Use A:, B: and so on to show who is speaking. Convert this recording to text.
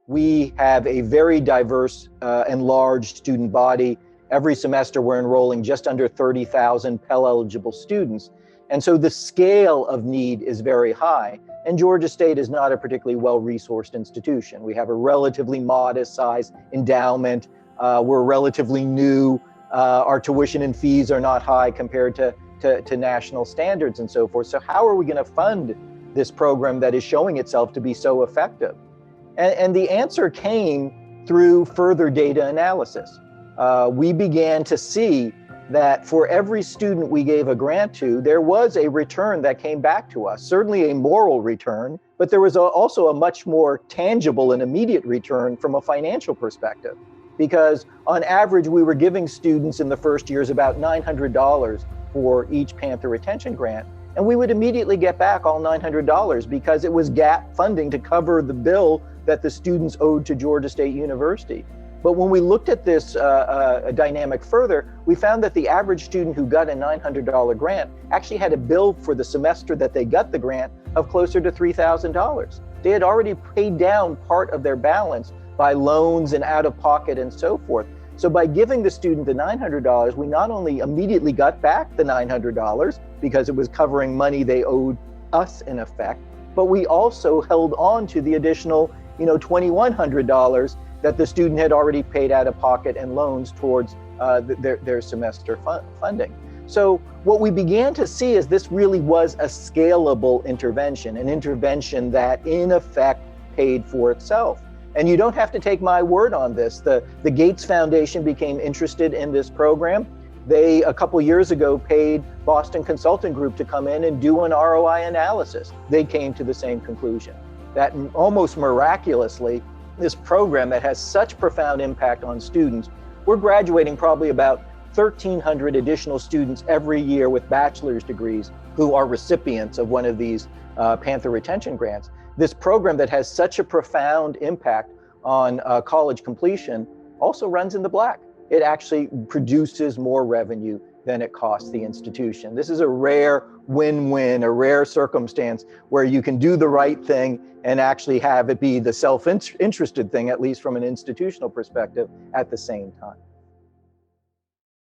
A: We have a very diverse and large student body. Every semester we're enrolling just under 30,000 Pell eligible students. And so the scale of need is very high. And Georgia State is not a particularly well-resourced institution. We have a relatively modest size endowment. We're relatively new. Our tuition and fees are not high compared to national standards and so forth. So how are we going to fund this program that is showing itself to be so effective? And the answer came through further data analysis. We began to see that for every student we gave a grant to, there was a return that came back to us, certainly a moral return, but there was also a much more tangible and immediate return from a financial perspective. Because on average, we were giving students in the first years about $900 for each Panther retention grant. And we would immediately get back all $900 because it was gap funding to cover the bill that the students owed to Georgia State University. But when we looked at this dynamic further, we found that the average student who got a $900 grant actually had a bill for the semester that they got the grant of closer to $3,000. They had already paid down part of their balance by loans and out of pocket and so forth. So by giving the student the $900, we not only immediately got back the $900 because it was covering money they owed us in effect, but we also held on to the additional $2,100 that the student had already paid out of pocket and loans towards their semester funding. So what we began to see is this really was a scalable intervention, an intervention that in effect paid for itself. And you don't have to take my word on this. The Gates Foundation became interested in this program. They, a couple years ago, paid Boston Consulting Group to come in and do an ROI analysis. They came to the same conclusion, that almost miraculously, this program that has such profound impact on students, we're graduating probably about 1,300 additional students every year with bachelor's degrees who are recipients of one of these Panther retention grants. This program that has such a profound impact on college completion also runs in the black. It actually produces more revenue than it costs the institution. This is a rare win-win, a rare circumstance where you can do the right thing and actually have it be the self-interested thing, at least from an institutional perspective, at the same time.